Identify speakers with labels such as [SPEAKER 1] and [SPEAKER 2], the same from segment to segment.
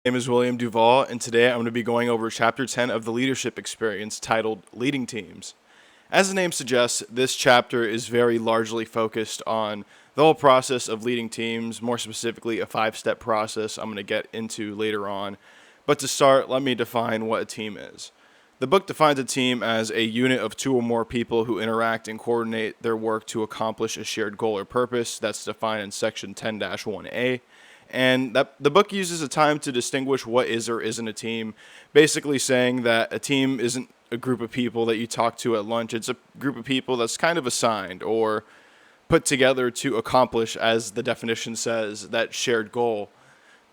[SPEAKER 1] Name is William Duval, and today I'm going to be going over Chapter 10 of the Leadership Experience titled Leading Teams. As the name suggests, this chapter is very largely focused on the whole process of leading teams, more specifically a 5-step process I'm going to get into later on. But to start, let me define what a team is. The book defines a team as a unit of 2 or more people who interact and coordinate their work to accomplish a shared goal or purpose. That's defined in section 10-1A. And the book uses a time to distinguish what is or isn't a team, basically saying that a team isn't a group of people that you talk to at lunch. It's a group of people that's kind of assigned or put together to accomplish, as the definition says, that shared goal.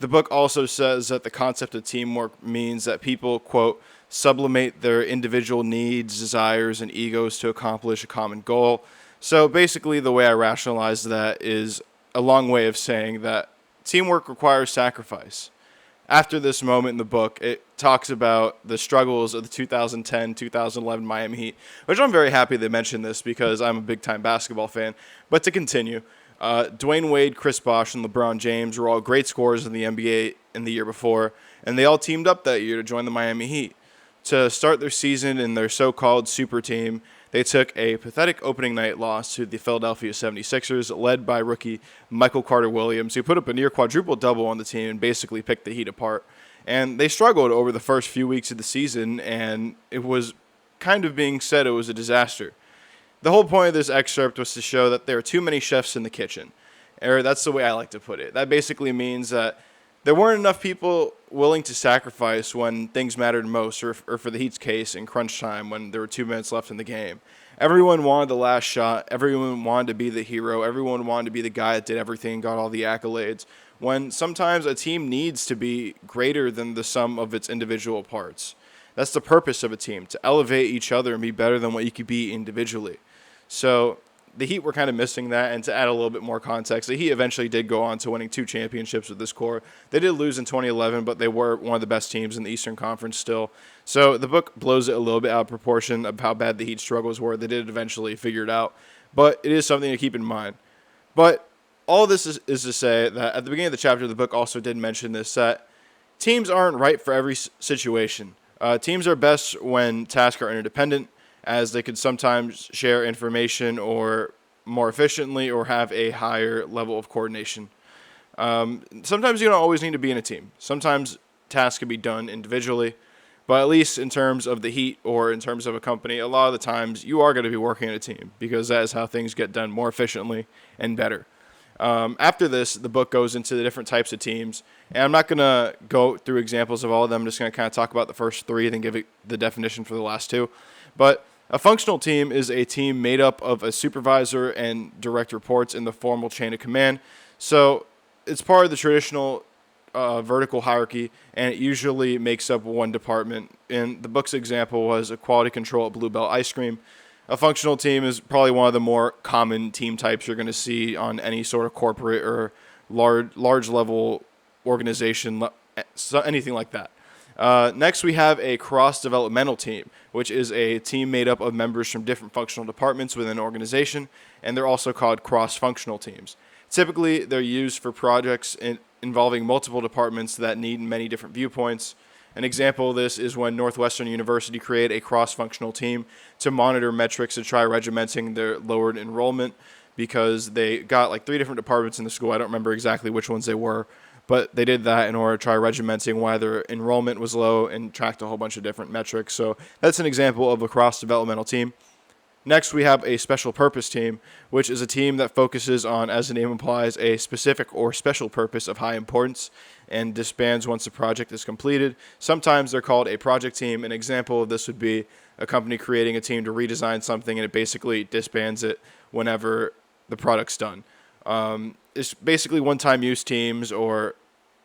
[SPEAKER 1] The book also says that the concept of teamwork means that people, quote, sublimate their individual needs, desires, and egos to accomplish a common goal. So basically, the way I rationalize that is a long way of saying that teamwork requires sacrifice. After this moment in the book, it talks about the struggles of the 2010-2011 Miami Heat, which I'm very happy they mentioned this because I'm a big-time basketball fan. But to continue, Dwayne Wade, Chris Bosh, and LeBron James were all great scorers in the NBA in the year before, and they all teamed up that year to join the Miami Heat. To start their season in their so-called super team, they took a pathetic opening night loss to the Philadelphia 76ers, led by rookie Michael Carter-Williams, who put up a near quadruple-double on the team and basically picked the Heat apart. And they struggled over the first few weeks of the season, and it was kind of being said it was a disaster. The whole point of this excerpt was to show that there are too many chefs in the kitchen. Or that's the way I like to put it. That basically means that there weren't enough people willing to sacrifice when things mattered most, or for the Heat's case, in crunch time when there were 2 minutes left in the game. Everyone wanted the last shot. Everyone wanted to be the hero. Everyone wanted to be the guy that did everything and got all the accolades, when sometimes a team needs to be greater than the sum of its individual parts. That's the purpose of a team, to elevate each other and be better than what you could be individually. So the Heat were kind of missing that, and to add a little bit more context, the Heat eventually did go on to winning 2 championships with this core. They did lose in 2011, but they were one of the best teams in the Eastern Conference still. So the book blows it a little bit out of proportion of how bad the Heat struggles were. They did eventually figure it out, but it is something to keep in mind. But all this is to say that at the beginning of the chapter, the book also did mention this, that teams aren't right for every situation. Teams are best when tasks are interdependent, as they could sometimes share information or more efficiently or have a higher level of coordination. Sometimes you don't always need to be in a team. Sometimes tasks can be done individually, but at least in terms of the Heat or in terms of a company, a lot of the times you are going to be working in a team because that is how things get done more efficiently and better. After this, the book goes into the different types of teams, and I'm not going to go through examples of all of them. I'm just going to kind of talk about the first 3 and then give it the definition for the last 2. But a functional team is a team made up of a supervisor and direct reports in the formal chain of command. So it's part of the traditional vertical hierarchy, and it usually makes up one department. And the book's example was a quality control at Blue Bell Ice Cream. A functional team is probably one of the more common team types you're going to see on any sort of corporate or large level organization, anything like that. Next, we have a cross-developmental team, which is a team made up of members from different functional departments within an organization, and they're also called cross-functional teams. Typically, they're used for projects involving multiple departments that need many different viewpoints. An example of this is when Northwestern University created a cross-functional team to monitor metrics to try regimenting their lowered enrollment, because they got like 3 different departments in the school. I don't remember exactly which ones they were, but they did that in order to try regimenting why their enrollment was low and tracked a whole bunch of different metrics. So that's an example of a cross-developmental team. Next, we have a special purpose team, which is a team that focuses on, as the name implies, a specific or special purpose of high importance and disbands once the project is completed. Sometimes they're called a project team. An example of this would be a company creating a team to redesign something, and it basically disbands it whenever the product's done. It's basically one-time use teams, or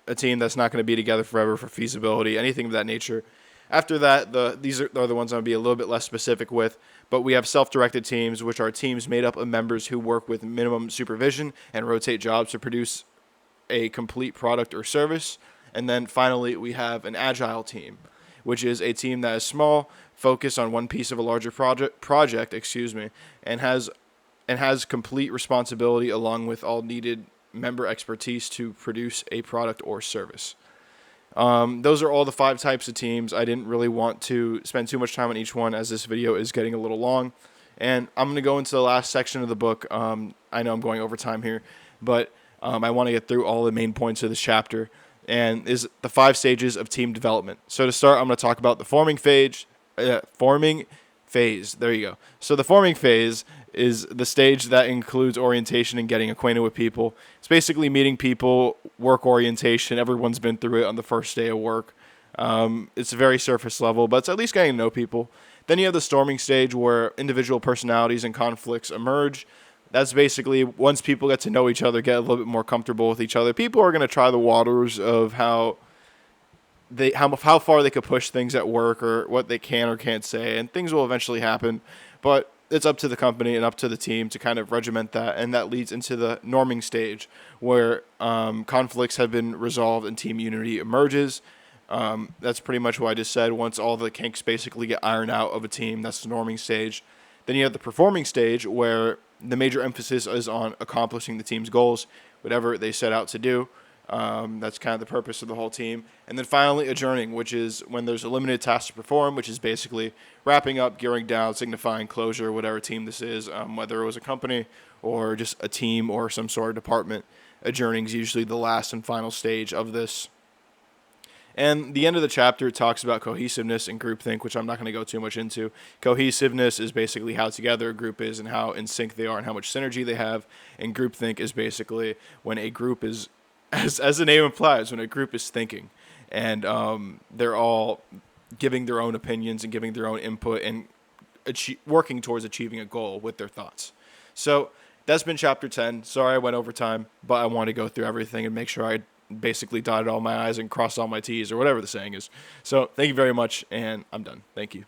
[SPEAKER 1] a team that's not going to be together forever for feasibility, anything of that nature. After that, these are the ones I'm going to be a little bit less specific with, but we have self-directed teams, which are teams made up of members who work with minimum supervision and rotate jobs to produce a complete product or service. And then finally, we have an agile team, which is a team that is small, focused on one piece of a larger project, and has complete responsibility along with all needed member expertise to produce a product or service. Those are all the 5 types of teams. I didn't really want to spend too much time on each one as this video is getting a little long. And I'm going to go into the last section of the book. I know I'm going over time here, but I want to get through all the main points of this chapter, and is the 5 stages of team development. So to start, I'm going to talk about the forming phase. There you go. So the forming phase is the stage that includes orientation and getting acquainted with people. It's basically meeting people, work orientation. Everyone's been through it on the first day of work. It's very surface level, but it's at least getting to know people. Then you have the storming stage where individual personalities and conflicts emerge. That's basically once people get to know each other, get a little bit more comfortable with each other. People are going to try the waters of how far they could push things at work or what they can or can't say, and things will eventually happen. But it's up to the company and up to the team to kind of regiment that, and that leads into the norming stage where conflicts have been resolved and team unity emerges. That's pretty much what I just said. Once all the kinks basically get ironed out of a team, that's the norming stage. Then you have the performing stage where the major emphasis is on accomplishing the team's goals, whatever they set out to do. That's kind of the purpose of the whole team. And then finally, adjourning, which is when there's a limited task to perform, which is basically wrapping up, gearing down, signifying closure, whatever team this is, whether it was a company or just a team or some sort of department. Adjourning is usually the last and final stage of this. And the end of the chapter talks about cohesiveness and groupthink, which I'm not going to go too much into. Cohesiveness is basically how together a group is and how in sync they are and how much synergy they have. And groupthink is basically when a group is, as the name implies, when a group is thinking. And they're all giving their own opinions and giving their own input and working towards achieving a goal with their thoughts. So that's been chapter 10. Sorry I went over time, but I want to go through everything and make sure I basically dotted all my I's and crossed all my T's, or whatever the saying is. So thank you very much, and I'm done. Thank you.